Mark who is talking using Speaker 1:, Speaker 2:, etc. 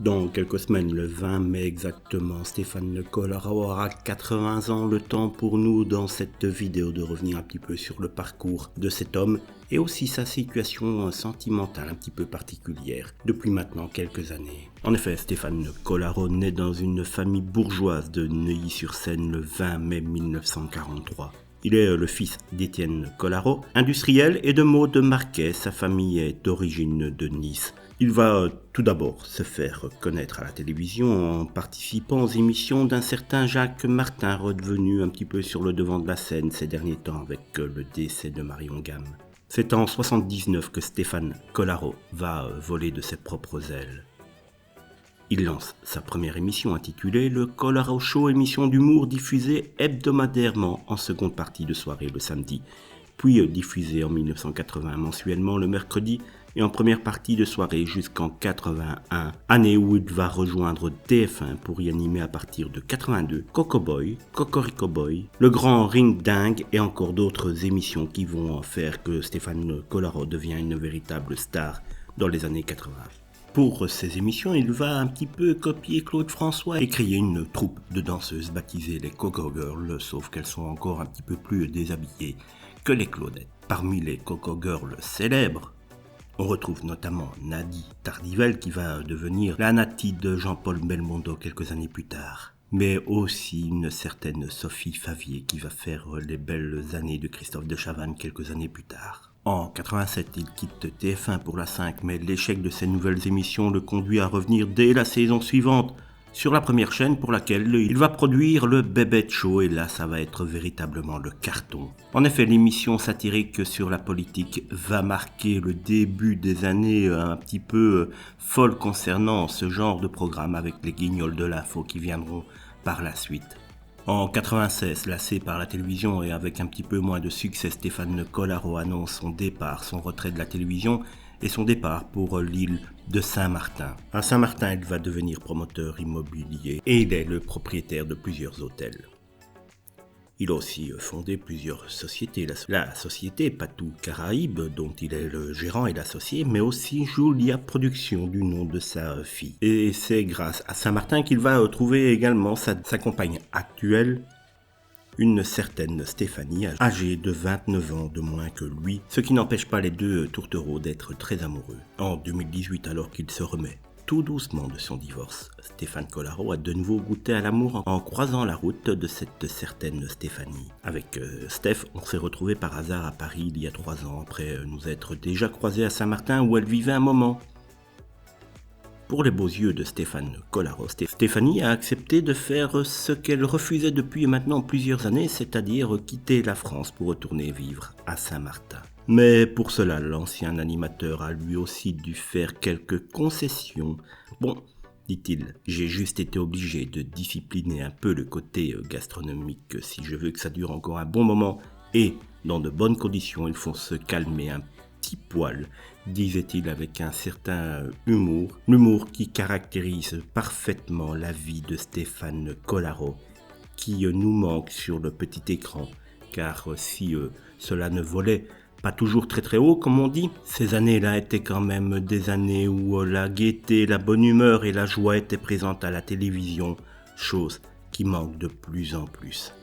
Speaker 1: Dans quelques semaines, le 20 mai exactement, Stéphane Collaro aura 80 ans. Le temps pour nous dans cette vidéo de revenir un petit peu sur le parcours de cet homme et aussi sa situation sentimentale un petit peu particulière depuis maintenant quelques années. En effet, Stéphane Collaro naît dans une famille bourgeoise de Neuilly-sur-Seine le 20 mai 1943. Il est le fils d'Étienne Collaro, industriel, et de Maude Marquet. Sa famille est d'origine de Nice. Il va tout d'abord se faire connaître à la télévision en participant aux émissions d'un certain Jacques Martin, redevenu un petit peu sur le devant de la scène ces derniers temps avec le décès de Marion Gamme. C'est en 1979 que Stéphane Collaro va voler de ses propres ailes. Il lance sa première émission intitulée Le Collaro Show, émission d'humour diffusée hebdomadairement en seconde partie de soirée le samedi, puis diffusée en 1980 mensuellement le mercredi et en première partie de soirée jusqu'en 81, année où il va rejoindre TF1 pour y animer à partir de 82 Coco Boy, Cocorico Boy, Le Grand Ring Dingue et encore d'autres émissions qui vont faire que Stéphane Collaro devient une véritable star dans les années 80. Pour ces émissions, il va un petit peu copier Claude François et créer une troupe de danseuses baptisée les Coco Girls, sauf qu'elles sont encore un petit peu plus déshabillées que les Claudettes. Parmi les Coco Girls célèbres, on retrouve notamment Nadie Tardivelle qui va devenir la Nati de Jean-Paul Belmondo quelques années plus tard. Mais aussi une certaine Sophie Favier qui va faire les belles années de Christophe de Chavannes quelques années plus tard. En 87, il quitte TF1 pour la 5, mais l'échec de ces nouvelles émissions le conduit à revenir dès la saison suivante sur la première chaîne pour laquelle il va produire le Bébête Show, et là ça va être véritablement le carton. En effet, l'émission satirique sur la politique va marquer le début des années un petit peu folles concernant ce genre de programme avec les guignols de l'info qui viendront par la suite. En 96, lassé par la télévision et avec un petit peu moins de succès, Stéphane Collaro annonce son départ, son retrait de la télévision et son départ pour l'île de Saint-Martin. À Saint-Martin, il va devenir promoteur immobilier et il est le propriétaire de plusieurs hôtels. Il a aussi fondé plusieurs sociétés. La société Patou Caraïbes, dont il est le gérant et l'associé, mais aussi Julia Productions, du nom de sa fille. Et c'est grâce à Saint-Martin qu'il va trouver également sa compagne actuelle, une certaine Stéphanie, âgée de 29 ans de moins que lui, ce qui n'empêche pas les deux tourtereaux d'être très amoureux. En 2018, alors qu'il se remet tout doucement de son divorce, Stéphane Collaro a de nouveau goûté à l'amour en croisant la route de cette certaine Stéphanie. Avec Steph, on s'est retrouvé par hasard à Paris il y a 3 ans, après nous être déjà croisés à Saint-Martin où elle vivait un moment. Pour les beaux yeux de Stéphane Collaro, Stéphanie a accepté de faire ce qu'elle refusait depuis maintenant plusieurs années, c'est-à-dire quitter la France pour retourner vivre à Saint-Martin. Mais pour cela, l'ancien animateur a lui aussi dû faire quelques concessions. Bon, dit-il, j'ai juste été obligé de discipliner un peu le côté gastronomique si je veux que ça dure encore un bon moment et dans de bonnes conditions, il faut se calmer un petit poil, disait-il avec un certain humour, l'humour qui caractérise parfaitement la vie de Stéphane Collaro, qui nous manque sur le petit écran, car si cela ne volait pas toujours très très haut comme on dit, ces années-là étaient quand même des années où la gaieté, la bonne humeur et la joie étaient présentes à la télévision, chose qui manque de plus en plus.